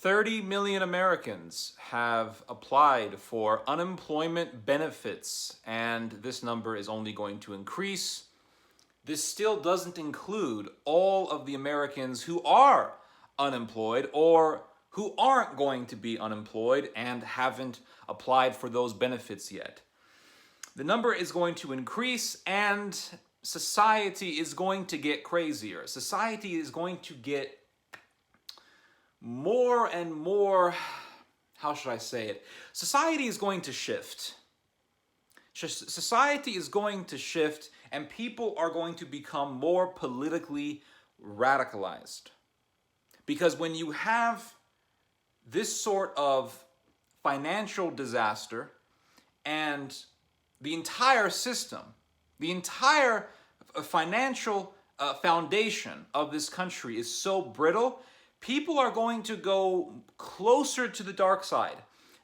30 million Americans have applied for unemployment benefits, and this number is only going to increase. This still doesn't include all of the Americans who are unemployed or who aren't going to be unemployed and haven't applied for those benefits yet. The number is going to increase, and society is going to get crazier. Society is going to get more and more, how should I say it? Society is going to shift. Society is going to shift, and people are going to become more politically radicalized. Because when you have this sort of financial disaster and the entire system, the entire financial foundation of this country is so brittle, people are going to go closer to the dark side.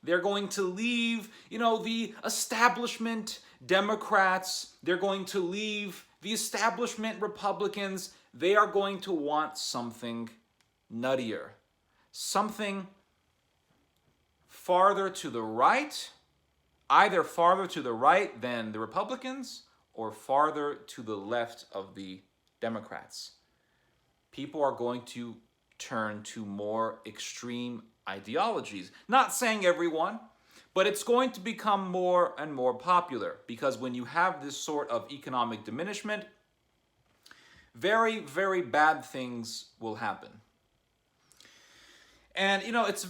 They're going to leave, the establishment Democrats. They're going to leave the establishment Republicans. They are going to want something nuttier. Something farther to the right, either farther to the right than the Republicans or farther to the left of the Democrats. People are going to turn to more extreme ideologies. Not saying everyone, but it's going to become more and more popular, because when you have this sort of economic diminishment, very, very bad things will happen. And, it's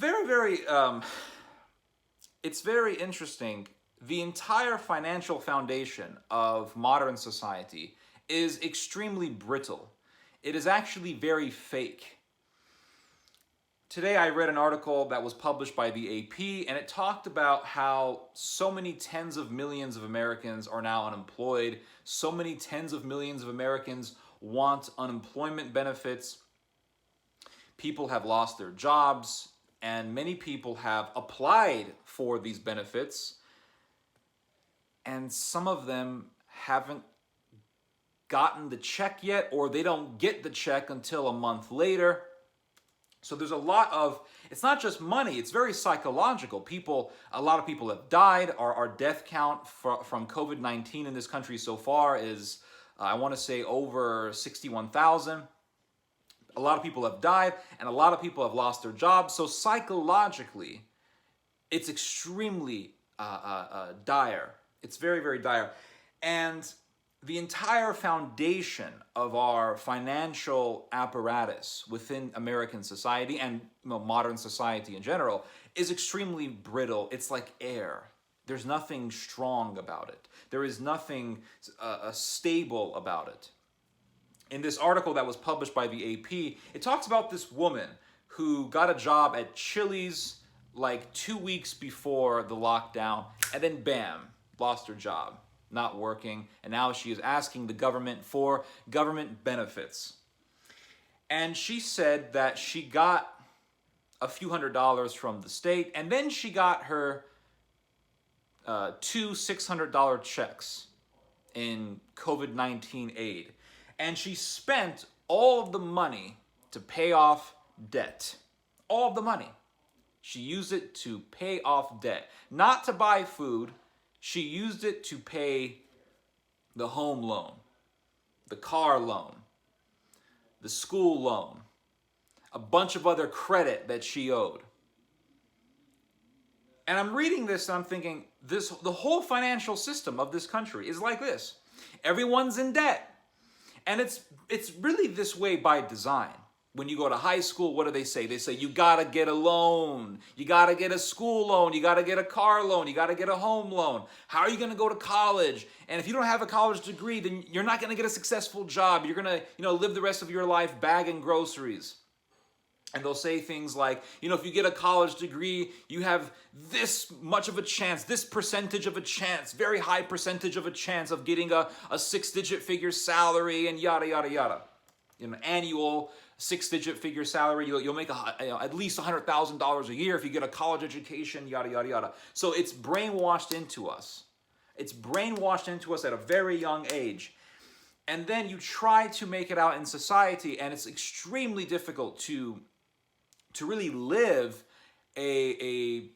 it's very interesting. The entire financial foundation of modern society is extremely brittle. It is actually very fake. Today I read an article that was published by the AP, and it talked about how so many tens of millions of Americans are now unemployed. So many tens of millions of Americans want unemployment benefits. People have lost their jobs, and many people have applied for these benefits, and some of them haven't gotten the check yet, or they don't get the check until a month later. So there's a lot of, it's not just money, it's very psychological. A lot of people have died. Our death count from COVID-19 in this country so far is, I want to say, over 61,000. A lot of people have died, and a lot of people have lost their jobs. So psychologically, it's extremely dire. It's very, very dire. And the entire foundation of our financial apparatus within American society and modern society in general is extremely brittle. It's like air. There's nothing strong about it. There is nothing stable about it. In this article that was published by the AP, it talks about this woman who got a job at Chili's like 2 weeks before the lockdown, and then bam, lost her job. Not working, and now she is asking the government for government benefits. And she said that she got a few $100s from the state, and then she got her two $600 checks in COVID-19 aid. And she spent all of the money to pay off debt. All of the money. She used it to pay off debt. Not to buy food. She used it to pay the home loan, the car loan, the school loan, a bunch of other credit that she owed. And I'm reading this and I'm thinking, the whole financial system of this country is like this. Everyone's in debt. And it's really this way by design. When you go to high school, what do they say? They say, you gotta get a loan. You gotta get a school loan. You gotta get a car loan. You gotta get a home loan. How are you gonna go to college? And if you don't have a college degree, then you're not gonna get a successful job. You're gonna, live the rest of your life bagging groceries. And they'll say things like, if you get a college degree, you have this much of a chance, this percentage of a chance, very high percentage of a chance of getting a 6-digit figure salary and yada, yada, yada. Annual 6-digit figure salary, you'll make at least $100,000 a year if you get a college education, yada, yada, yada. So it's brainwashed into us. It's brainwashed into us at a very young age. And then you try to make it out in society, and it's extremely difficult to to really live a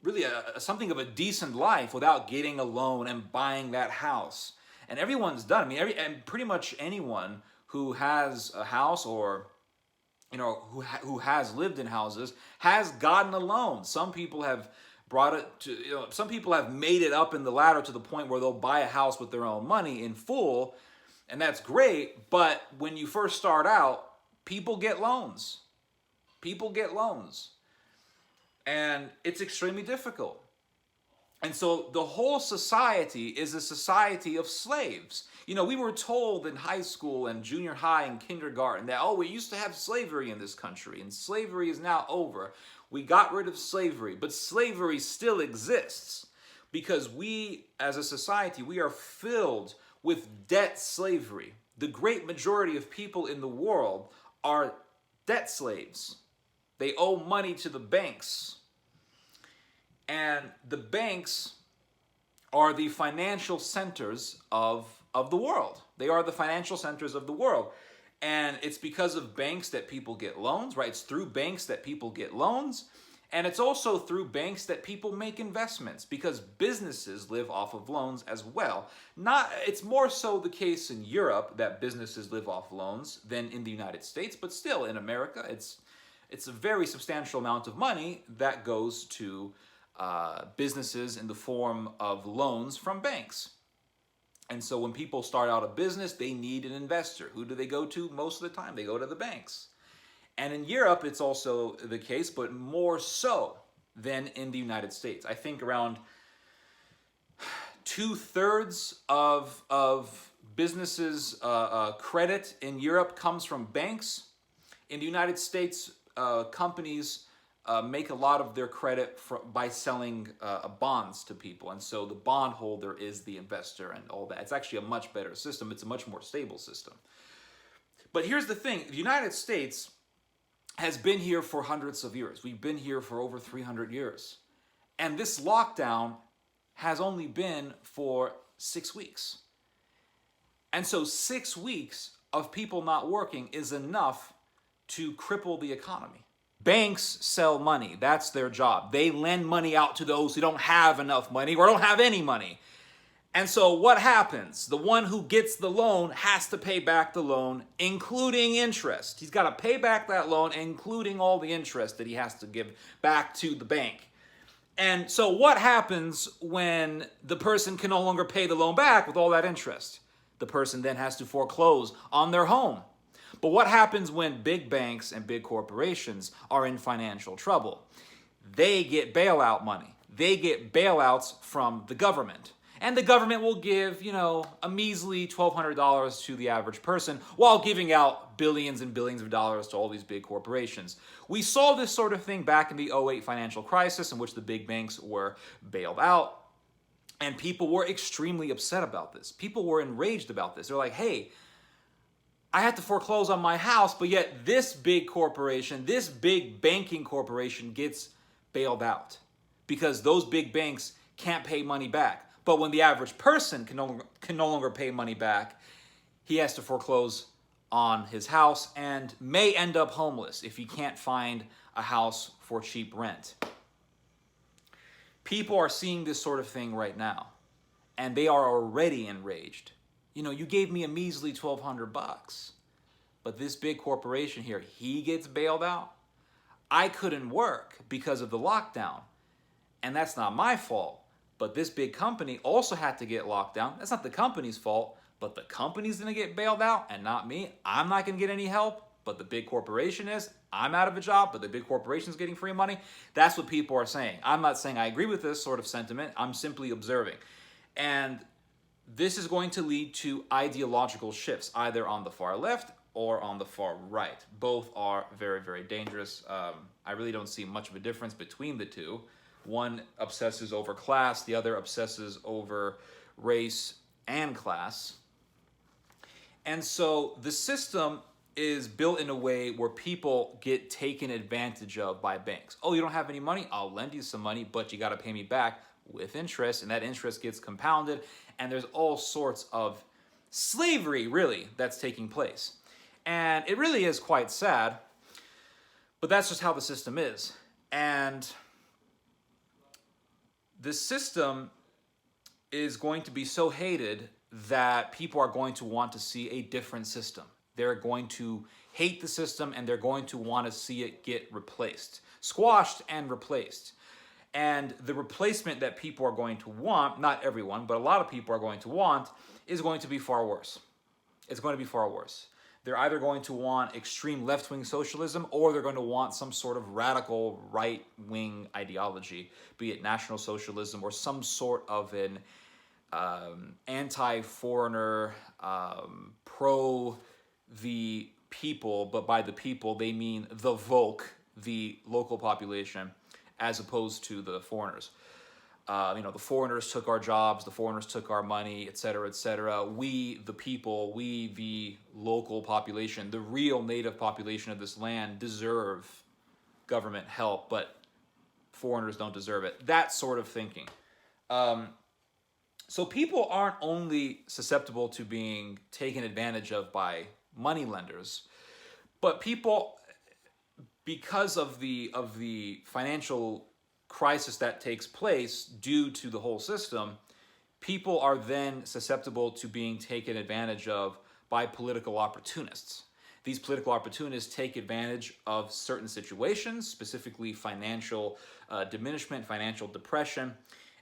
really something of a decent life without getting a loan and buying that house. And everyone's done. I mean, and pretty much anyone who has a house, or who has lived in houses, has gotten a loan. Some people have brought it to, some people have made it up in the ladder to the point where they'll buy a house with their own money in full, and that's great. But when you first start out, people get loans. People get loans. And it's extremely difficult. And so the whole society is a society of slaves. We were told in high school and junior high and kindergarten that, we used to have slavery in this country, and slavery is now over. We got rid of slavery, but slavery still exists because we, as a society, we are filled with debt slavery. The great majority of people in the world are debt slaves. They owe money to the banks. And the banks are the financial centers of the world. They are the financial centers of the world. And it's because of banks that people get loans, right? It's through banks that people get loans. And it's also through banks that people make investments, because businesses live off of loans as well. It's more so the case in Europe that businesses live off loans than in the United States, but still in America, it's a very substantial amount of money that goes to businesses in the form of loans from banks. And so when people start out a business, they need an investor. Who do they go to most of the time? They go to the banks. And in Europe, it's also the case, but more so than in the United States. I think around 2/3 of businesses' credit in Europe comes from banks. In the United States, companies make a lot of their credit by selling bonds to people. And so the bondholder is the investor and all that. It's actually a much better system. It's a much more stable system. But here's the thing. The United States has been here for hundreds of years. We've been here for over 300 years. And this lockdown has only been for 6 weeks. And so 6 weeks of people not working is enough to cripple the economy. Banks sell money. That's their job. They lend money out to those who don't have enough money or don't have any money. And so what happens? The one who gets the loan has to pay back the loan, including interest. He's got to pay back that loan, including all the interest that he has to give back to the bank. And so what happens when the person can no longer pay the loan back with all that interest? The person then has to foreclose on their home. But what happens when big banks and big corporations are in financial trouble? They get bailout money. They get bailouts from the government. And the government will give, a measly $1,200 to the average person while giving out billions and billions of dollars to all these big corporations. We saw this sort of thing back in the '08 financial crisis, in which the big banks were bailed out. And people were extremely upset about this. People were enraged about this. They're like, hey, I had to foreclose on my house, but yet this big corporation, this big banking corporation gets bailed out because those big banks can't pay money back. But when the average person can no longer pay money back, he has to foreclose on his house and may end up homeless if he can't find a house for cheap rent. People are seeing this sort of thing right now, and they are already enraged. You gave me a measly $1,200, but this big corporation here, he gets bailed out. I couldn't work because of the lockdown, and that's not my fault. But this big company also had to get locked down. That's not the company's fault, but the company's going to get bailed out and not me. I'm not going to get any help, but the big corporation is. I'm out of a job, but the big corporation's getting free money. That's what people are saying. I'm not saying I agree with this sort of sentiment. I'm simply observing. And this is going to lead to ideological shifts, either on the far left or on the far right. Both are very, very dangerous. I really don't see much of a difference between the two. One obsesses over class, the other obsesses over race and class. And so the system is built in a way where people get taken advantage of by banks. Oh, you don't have any money? I'll lend you some money, but you got to pay me back with interest, and that interest gets compounded, and there's all sorts of slavery, really, that's taking place. And it really is quite sad. But that's just how the system is. And the system is going to be so hated that people are going to want to see a different system. They're going to hate the system and they're going to want to see it get replaced, squashed and replaced. And the replacement that people are going to want, not everyone, but a lot of people are going to want, is going to be far worse. It's going to be far worse. They're either going to want extreme left-wing socialism or they're going to want some sort of radical right-wing ideology, be it National Socialism or some sort of an anti-foreigner, pro the people, but by the people they mean the Volk, the local population, as opposed to the foreigners. The foreigners took our jobs, the foreigners took our money, etc., etc. We, the people, we, the local population, the real native population of this land, deserve government help, but foreigners don't deserve it. That sort of thinking. So people aren't only susceptible to being taken advantage of by moneylenders, but people, because of the financial crisis that takes place due to the whole system, people are then susceptible to being taken advantage of by political opportunists. These political opportunists take advantage of certain situations, specifically financial diminishment, financial depression,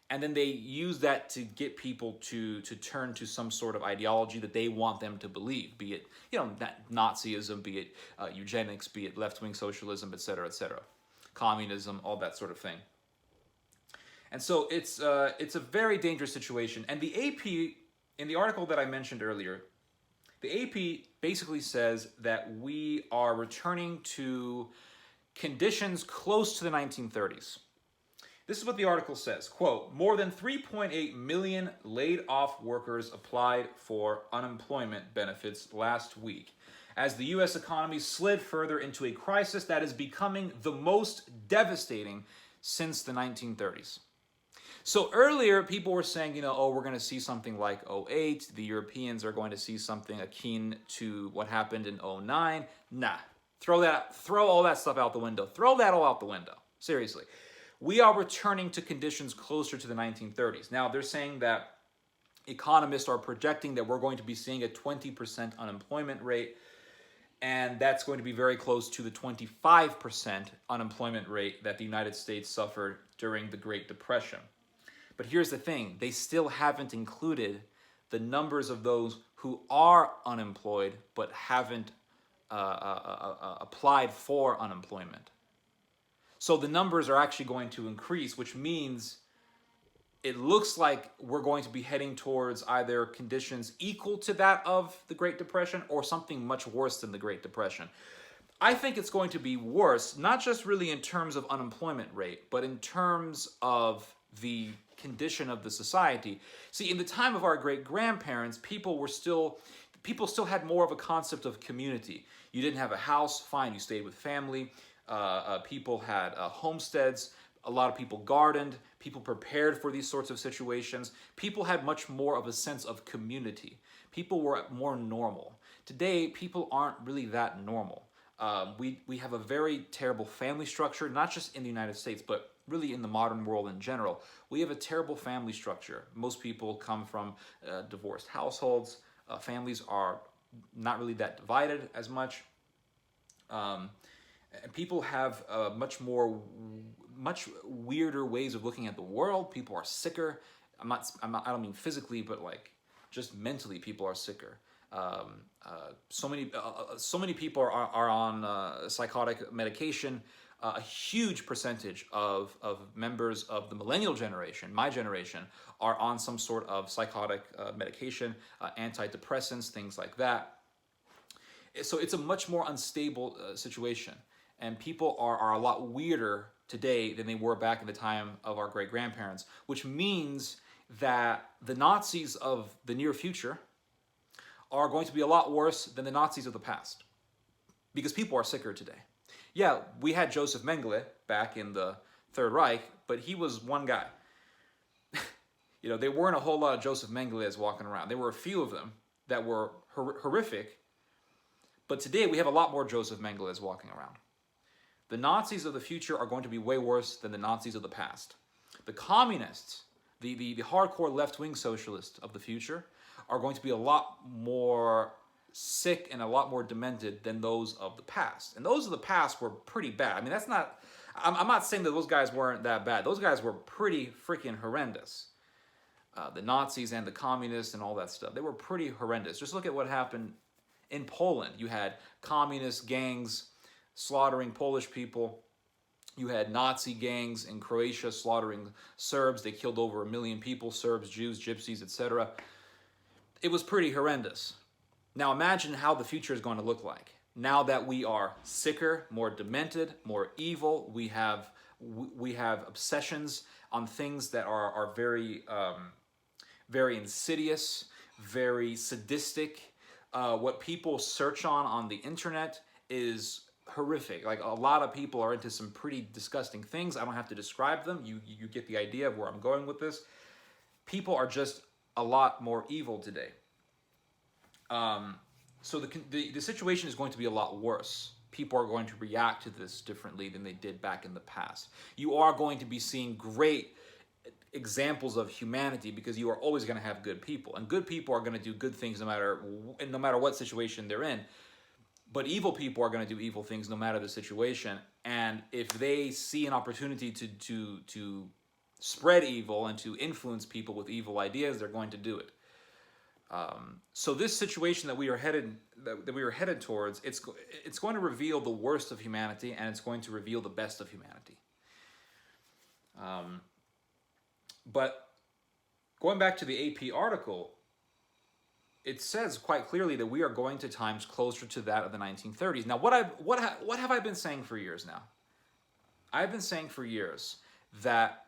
and then they use that to get people to turn to some sort of ideology that they want them to believe, be it Nazism, be it eugenics, be it left-wing socialism, etc., communism, all that sort of thing. And so it's a very dangerous situation. And the AP, in the article that I mentioned earlier, the AP basically says that we are returning to conditions close to the 1930s. This is what the article says, quote, more than 3.8 million laid off workers applied for unemployment benefits last week as the U.S. economy slid further into a crisis that is becoming the most devastating since the 1930s. So earlier, people were saying, we're going to see something like '08. The Europeans are going to see something akin to what happened in '09. Nah, throw all that stuff out the window. Throw that all out the window. Seriously. We are returning to conditions closer to the 1930s. Now, they're saying that economists are projecting that we're going to be seeing a 20% unemployment rate, and that's going to be very close to the 25% unemployment rate that the United States suffered during the Great Depression. But here's the thing, they still haven't included the numbers of those who are unemployed but haven't applied for unemployment. So the numbers are actually going to increase, which means it looks like we're going to be heading towards either conditions equal to that of the Great Depression or something much worse than the Great Depression. I think it's going to be worse, not just really in terms of unemployment rate, but in terms of the condition of the society. See, in the time of our great-grandparents, people still had more of a concept of community. You didn't have a house, fine, you stayed with family. People had homesteads. A lot of people gardened. People prepared for these sorts of situations. People had much more of a sense of community. People were more normal. Today, people aren't really that normal. We have a very terrible family structure, not just in the United States, but really in the modern world in general. We have a terrible family structure. Most people come from divorced households. Families are not really that divided as much. And people have much weirder ways of looking at the world. People are sicker. I don't mean physically, but like just mentally, people are sicker. So many people are on psychotic medication. A huge percentage of members of the millennial generation, my generation, are on some sort of psychotic medication, antidepressants, things like that. So it's a much more unstable situation. And people are a lot weirder today than they were back in the time of our great-grandparents, which means that the Nazis of the near future are going to be a lot worse than the Nazis of the past, because people are sicker today. Yeah, we had Joseph Mengele back in the Third Reich, but he was one guy. There weren't a whole lot of Joseph Mengeles walking around. There were a few of them that were horrific, but today we have a lot more Joseph Mengeles walking around. The Nazis of the future are going to be way worse than the Nazis of the past. The communists, the hardcore left-wing socialists of the future, are going to be a lot more sick and a lot more demented than those of the past. And those of the past were pretty bad. I mean, I'm not saying that those guys weren't that bad. Those guys were pretty freaking horrendous. The Nazis and the communists and all that stuff, they were pretty horrendous. Just look at what happened in Poland. You had communist gangs slaughtering Polish people. You had Nazi gangs in Croatia slaughtering Serbs. They killed over 1 million people, Serbs, Jews, Gypsies, etc. It was pretty horrendous. Now imagine how the future is going to look like. Now that we are sicker, more demented, more evil, we have obsessions on things that are very, very insidious, very sadistic. What people search on the internet is horrific. Like, a lot of people are into some pretty disgusting things. I don't have to describe them. You get the idea of where I'm going with this. People are just a lot more evil today. So the situation is going to be a lot worse. People are going to react to this differently than they did back in the past. You are going to be seeing great examples of humanity because you are always going to have good people. And good people are going to do good things no matter what situation they're in. But evil people are going to do evil things no matter the situation. And if they see an opportunity to spread evil and to influence people with evil ideas, they're going to do it. So this situation that we are headed towards, it's going to reveal the worst of humanity, and it's going to reveal the best of humanity. But going back to the AP article, it says quite clearly that we are going to times closer to that of the 1930s. Now, what have I been saying for years now? I've been saying for years that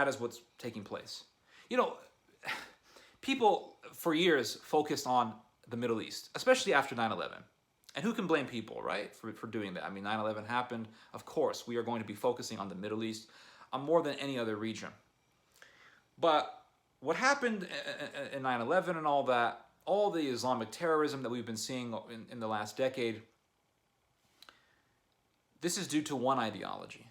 is what's taking place. You know, people for years focused on the Middle East, especially after 9/11. And who can blame people, right, for doing that? I mean, 9/11 happened. Of course, we are going to be focusing on the Middle East more than any other region. But what happened in 9/11 and all that, all the Islamic terrorism that we've been seeing in the last decade, this is due to one ideology.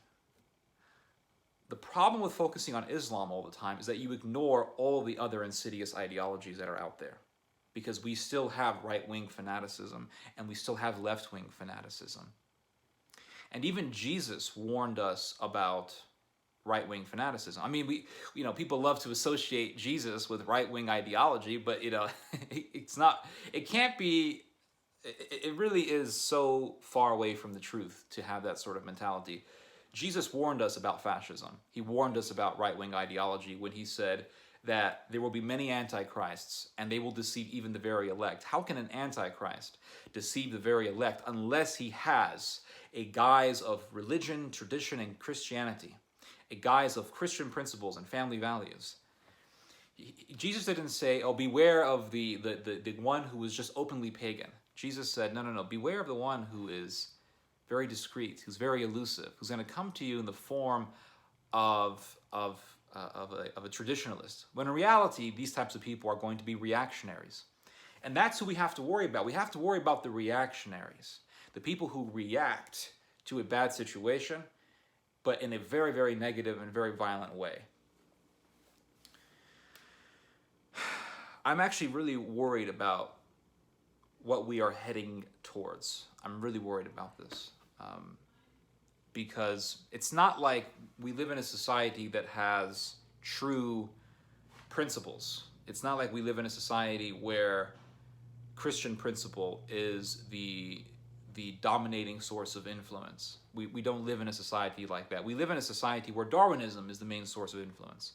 The problem with focusing on Islam all the time is that you ignore all the other insidious ideologies that are out there, because we still have right-wing fanaticism and we still have left-wing fanaticism. And even Jesus warned us about right-wing fanaticism. I mean, people love to associate Jesus with right-wing ideology, but it really is so far away from the truth to have that sort of mentality. Jesus warned us about fascism. He warned us about right-wing ideology when he said that there will be many antichrists and they will deceive even the very elect. How can an antichrist deceive the very elect unless he has a guise of religion, tradition, and Christianity, a guise of Christian principles and family values? Jesus didn't say, oh, beware of the one who is just openly pagan. Jesus said, no, beware of the one who is very discreet, who's very elusive, who's going to come to you in the form of a traditionalist. When in reality, these types of people are going to be reactionaries. And that's who we have to worry about. We have to worry about the reactionaries, the people who react to a bad situation, but in a very, very negative and very violent way. I'm actually really worried about what we are heading towards. I'm really worried about this. Because it's not like we live in a society that has true principles. It's not like we live in a society where Christian principle is the dominating source of influence. We don't live in a society like that. We live in a society where Darwinism is the main source of influence.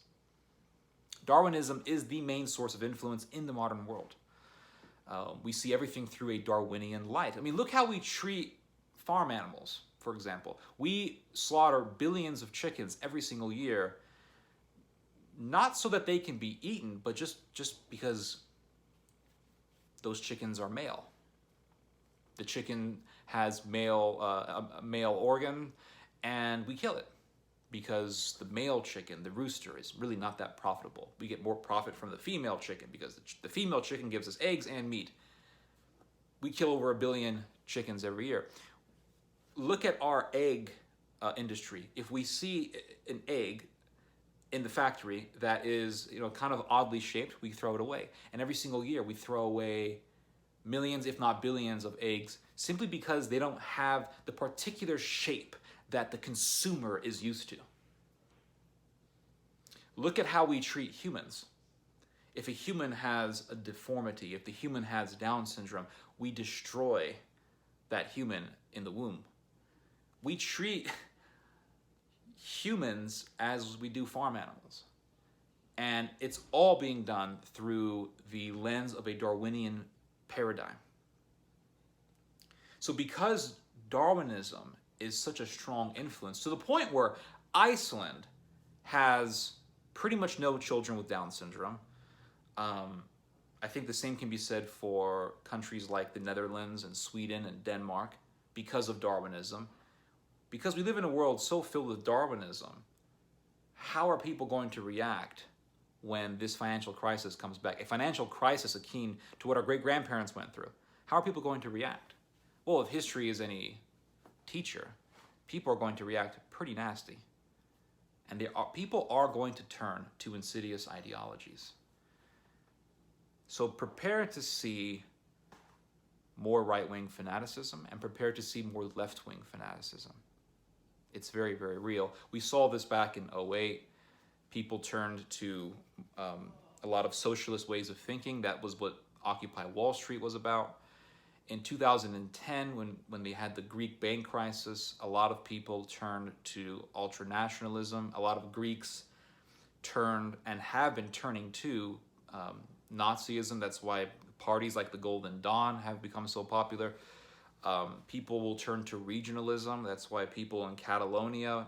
Darwinism is the main source of influence in the modern world. We see everything through a Darwinian light. I mean, look how we treat farm animals, for example. We slaughter billions of chickens every single year, not so that they can be eaten, but just because those chickens are male. The chicken has a male organ, and we kill it because the male chicken, the rooster, is really not that profitable. We get more profit from the female chicken because the female chicken gives us eggs and meat. We kill over 1 billion chickens every year. Look at our egg industry, if we see an egg in the factory that is, kind of oddly shaped, we throw it away. And every single year we throw away millions, if not billions, of eggs simply because they don't have the particular shape that the consumer is used to. Look at how we treat humans. If a human has a deformity, if the human has Down syndrome, we destroy that human in the womb. We treat humans as we do farm animals. And it's all being done through the lens of a Darwinian paradigm. So because Darwinism is such a strong influence, to the point where Iceland has pretty much no children with Down syndrome. I think the same can be said for countries like the Netherlands and Sweden and Denmark because of Darwinism. Because we live in a world so filled with Darwinism, how are people going to react when this financial crisis comes back? A financial crisis akin to what our great-grandparents went through. How are people going to react? Well, if history is any teacher, people are going to react pretty nasty. And people are going to turn to insidious ideologies. So prepare to see more right-wing fanaticism and prepare to see more left-wing fanaticism. It's very, very real. We saw this back in 2008. People turned to a lot of socialist ways of thinking. That was what Occupy Wall Street was about. In 2010, when they had the Greek bank crisis, a lot of people turned to ultranationalism. A lot of Greeks turned and have been turning to Nazism. That's why parties like the Golden Dawn have become so popular. People will turn to regionalism. That's why people in Catalonia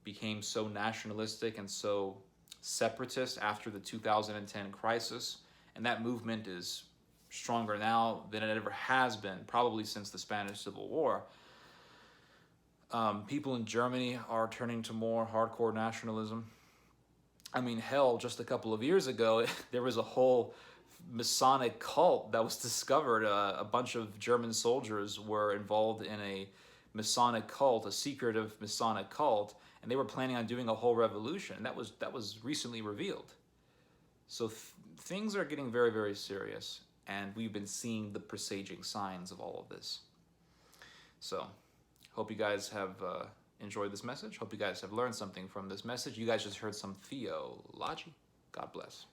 became so nationalistic and so separatist after the 2010 crisis. And that movement is stronger now than it ever has been, probably since the Spanish Civil War. People in Germany are turning to more hardcore nationalism. I mean, hell, just a couple of years ago, there was a whole Masonic cult that was discovered. A bunch of German soldiers were involved in a Masonic cult, a secretive Masonic cult, and they were planning on doing a whole revolution. That was recently revealed. So things are getting very, very serious, and we've been seeing the presaging signs of all of this. So, hope you guys have enjoyed this message. Hope you guys have learned something from this message. You guys just heard some theology. God bless.